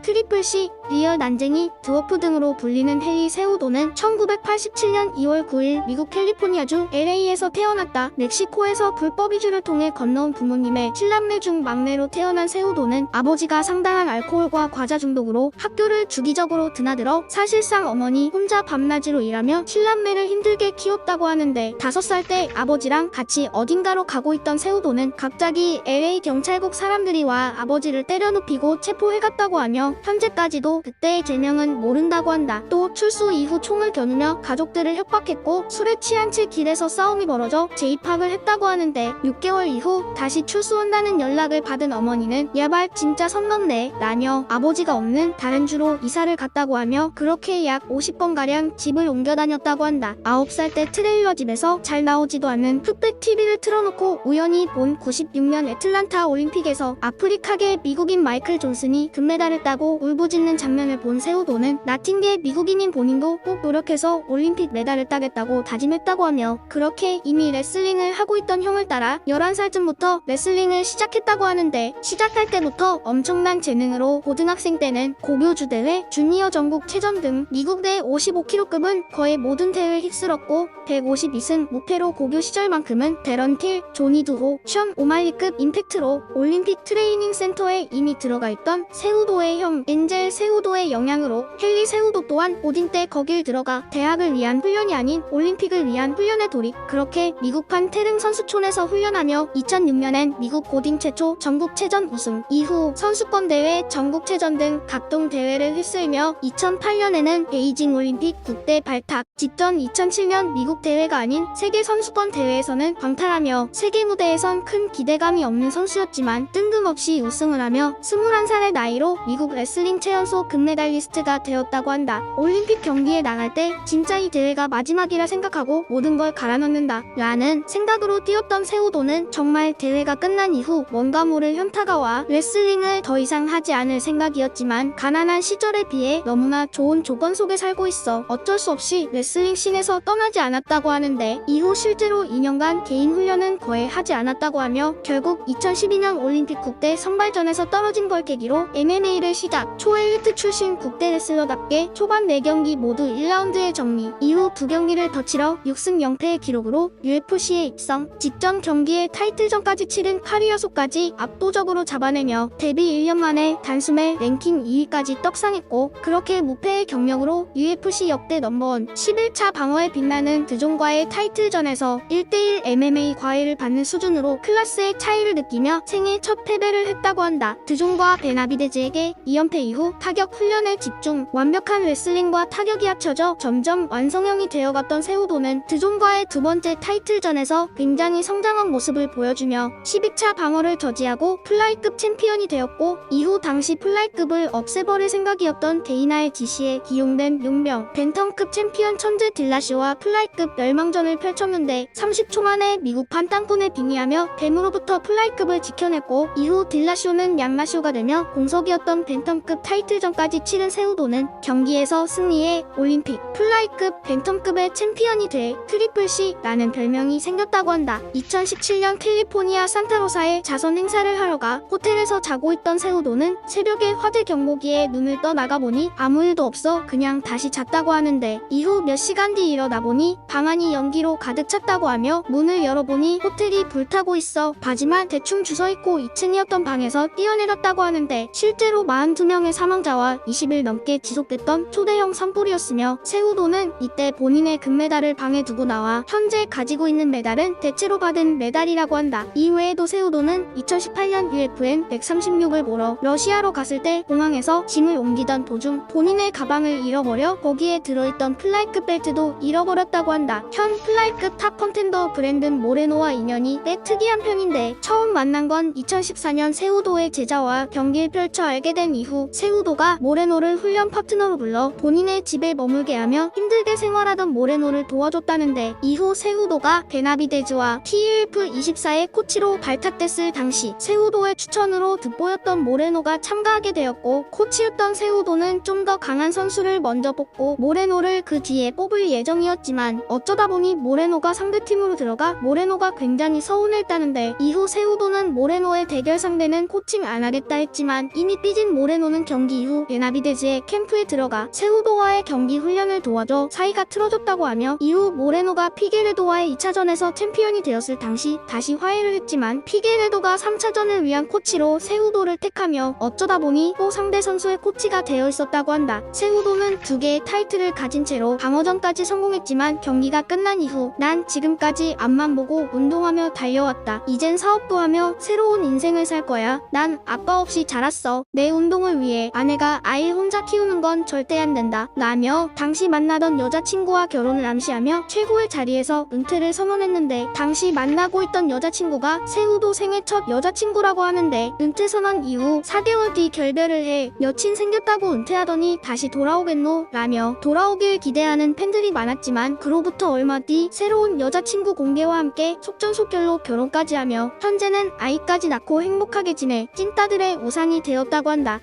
트리플 C, 리얼 난쟁이, 드워프 등으로 불리는 헨리 세우도는 1987년 2월 9일 미국 캘리포니아주 LA에서 태어났다. 멕시코에서 불법 이주를 통해 건너온 부모님의 7남매 중 막내로 태어난 세우도는 아버지가 상당한 알코올과 과자 중독으로 학교를 주기적으로 드나들어 사실상 어머니 혼자 밤낮으로 일하며 7남매를 힘들게 키웠다고 하는데 5살 때 아버지랑 같이 어딘가로 가고 있던 세우도는 갑자기 LA 경찰국 사람들이 와 아버지를 때려눕히고 체포해갔다고 하며 현재까지도 그때의 죄명은 모른다고 한다. 또 출소 이후 총을 겨누며 가족들을 협박했고 술에 취한 채 길에서 싸움이 벌어져 재입학을 했다고 하는데 6개월 이후 다시 출소한다는 연락을 받은 어머니는 야발 진짜 선 넘네 라며 아버지가 없는 다른 주로 이사를 갔다고 하며 그렇게 약 50번가량 집을 옮겨 다녔다고 한다. 9살 때 트레일러 집에서 잘 나오지도 않는 흑백 TV를 틀어놓고 우연히 본 96년 애틀란타 올림픽에서 아프리카계 미국인 마이클 존슨이 금메달을 따고 울부짖는 장면을 본 세우도는 나틴계 미국인인 본인도 꼭 노력해서 올림픽 메달을 따겠다고 다짐했다고 하며 그렇게 이미 레슬링을 하고 있던 형을 따라 11살쯤부터 레슬링을 시작했다고 하는데 시작할 때부터 엄청난 재능으로 고등학생 때는 고교주 대회, 주니어 전국체전 등 미국 내 55kg급은 거의 모든 대회에 휩쓸었고 152승 무패로 고교 시절만큼은 데런 틸, 조니 두호, 션 오말리급 임팩트로 올림픽 트레이닝 센터에 이미 들어가 있던 세우도의 형 엔젤 세우도의 영향으로 헨리 세우도 또한 고딩 때 거길 들어가 대학을 위한 훈련이 아닌 올림픽을 위한 훈련에 돌입. 그렇게 미국판 태릉 선수촌에서 훈련하며 2006년엔 미국 고딩 최초 전국체전 우승, 이후 선수권 대회, 전국체전 등 각종 대회를 휩쓸며 2008년에는 베이징 올림픽 국대 발탁, 직전 2007년 미국 대회가 아닌 세계 선수권 대회에서는 광탈하며 세계 무대에선 큰 기대감이 없는 선수였지만 뜬금없이 우승을 하며 21살의 나이로 미국 레슬링 최연소 금메달리스트가 되었다고 한다. 올림픽 경기에 나갈 때 진짜 이 대회가 마지막이라 생각하고 모든 걸 갈아넣는다 라는 생각으로 뛰었던 세우도는 정말 대회가 끝난 이후 뭔가 모를 현타가 와 레슬링을 더 이상 하지 않을 생각이었지만 가난한 시절에 비해 너무나 좋은 조건 속에 살고 있어 어쩔 수 없이 레슬링 씬에서 떠나지 않았다고 하는데 이후 실제로 2년간 개인 훈련은 거의 하지 않았다고 하며 결국 2012년 올림픽 국대 선발전에서 떨어진 걸 계기로 MMA를 시작. 초엘리트 출신 국대 레슬러답게 초반 4경기 모두 1라운드의 정리, 이후 2경기를 더 치러 6승 0패의 기록으로 UFC에 입성, 직전 경기에 타이틀전까지 치른 카리어소까지 압도적으로 잡아내며 데뷔 1년 만에 단숨에 랭킹 2위까지 떡상했고 그렇게 무패의 경력으로 UFC 역대 넘버원 11차 방어에 빛나는 드존과의 타이틀전에서 1대1 MMA 과외를 받는 수준으로 클래스의 차이를 느끼며 생애 첫 패배를 했다고 한다. 드존과 베나비데즈에게 2연패 이후 타격 훈련에 집중, 완벽한 레슬링과 타격이 합쳐져 점점 완성형이 되어갔던 세우도는 드존과의 두 번째 타이틀전에서 굉장히 성장한 모습을 보여주며 12차 방어를 저지하고 플라이급 챔피언이 되었고 이후 당시 플라이급을 없애버릴 생각이었던 데이나의 지시에 기용된 용병, 벤텀급 챔피언 천재 딜라시오와 플라이급 멸망전을 펼쳤는데 30초 만에 미국판 땅콩에 빙의하며 뱀으로부터 플라이급을 지켜냈고 이후 딜라시오는 양라시오가 되며 공석이었던 벤텀급 타이틀전까지 치른 세우도는 경기에서 승리해 올림픽 플라이급 벤텀급의 챔피언이 돼 트리플 C라는 별명이 생겼다고 한다. 2017년 캘리포니아 산타로사에 자선 행사를 하러 가 호텔에서 자고 있던 세우도는 새벽에 화재 경보기에 눈을 떠 나가보니 아무 일도 없어 그냥 다시 잤다고 하는데 이후 몇 시간 뒤 일어나 보니 방 안이 연기로 가득 찼다고 하며 문을 열어보니 호텔이 불타고 있어 바지만 대충 주워입고 2층이었던 방에서 뛰어내렸다고 하는데 실제로 42명의 사망자와 20일 넘게 지속됐던 초대형 산불이었으며 세우도는 이때 본인의 금메달을 방에 두고 나와 현재 가지고 있는 메달은 대체로 받은 메달이라고 한다. 이외에도 세우도는 2018년 UFN 136을 보러 러시아로 갔을 때 공항에서 짐을 옮기던 도중 본인의 가방을 잃어버려 거기에 들어있던 플라이급 벨트도 잃어버렸다고 한다. 현 플라이급 탑 컨텐더 브랜든 모레노와 인연이 꽤 특이한 편인데 처음 만난 건 2014년 세우도의 제자와 경기를 펼쳐 알게 된 이후 세우도가 모레노를 훈련 파트너로 불러 본인의 집에 머물게 하며 힘들게 생활하던 모레노를 도와줬다는데 이후 세우도가 베나비데즈와 TUF24의 코치로 발탁됐을 당시 세우도의 추천으로 돋보였던 모레노가 참가하게 되었고 코치였던 세우도는 좀 더 강한 선수를 먼저 뽑고 모레노를 그 뒤에 뽑을 예정이었지만 어쩌다 보니 모레노가 상대팀으로 들어가 모레노가 굉장히 서운했다는데 이후 세우도는 모레노의 대결 상대는 코칭 안 하겠다 했지만 이미 삐진 모레노 모레노는 경기 이후 베나비데즈의 캠프에 들어가 세우도와의 경기 훈련을 도와줘 사이가 틀어졌다고 하며, 이후 모레노가 피게레도와의 2차전에서 챔피언이 되었을 당시 다시 화해를 했지만 피게레도가 3차전을 위한 코치로 세우도를 택하며 어쩌다 보니 또 상대 선수의 코치가 되어 있었다고 한다. 세우도는 2개의 타이틀을 가진 채로 방어전까지 성공했지만 경기가 끝난 이후 난 지금까지 앞만 보고 운동하며 달려왔다. 이젠 사업도 하며 새로운 인생을 살 거야. 난 아빠 없이 자랐어. 내 운동을 위해 아내가 아이 혼자 키우는 건 절대 안 된다. 라며 당시 만나던 여자친구와 결혼을 암시하며 최고의 자리에서 은퇴를 선언했는데, 당시 만나고 있던 여자친구가 세우도 생애 첫 여자친구라고 하는데, 은퇴 선언 이후 4개월 뒤 결별을 해 여친 생겼다고 은퇴하더니 다시 돌아오겠노? 라며 돌아오길 기대하는 팬들이 많았지만, 그로부터 얼마 뒤 새로운 여자친구 공개와 함께 속전속결로 결혼까지 하며 현재는 아이까지 낳고 행복하게 지내 찐따들의 우상이 되었다고 한다.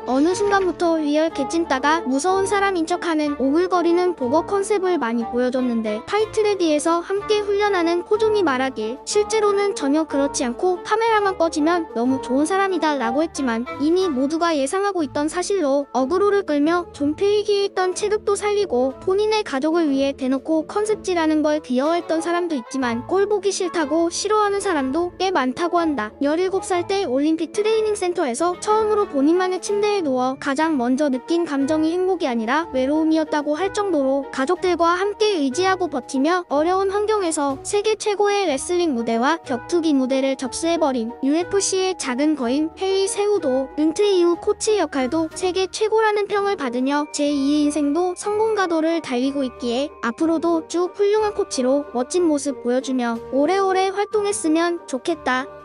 어느 순간부터 리얼 개찐따가 무서운 사람인 척하는 오글거리는 보거 컨셉을 많이 보여줬는데, 타이틀에 비해서 함께 훈련하는 호종이 말하길 실제로는 전혀 그렇지 않고 카메라만 꺼지면 너무 좋은 사람이다 라고 했지만, 이미 모두가 예상하고 있던 사실로 어그로를 끌며 존폐이기에 있던 체급도 살리고 본인의 가족을 위해 대놓고 컨셉질하는 걸 귀여워했던 사람도 있지만 꼴 보기 싫다고 싫어하는 사람도 꽤 많다고 한다. 17살 때 올림픽 트레이닝 센터에서 처음으로 본인만의 침대에 누워 가장 먼저 느낀 감정이 행복이 아니라 외로움이었다고 할 정도로 가족들과 함께 의지하고 버티며 어려운 환경에서 세계 최고의 레슬링 무대와 격투기 무대를 접수해버린 UFC의 작은 거인 헨리 세우도, 은퇴 이후 코치 역할도 세계 최고라는 평을 받으며 제2의 인생도 성공 가도를 달리고 있기에 앞으로도 쭉 훌륭한 코치로 멋진 모습 보여주며 오래오래 활동했으면 좋겠다.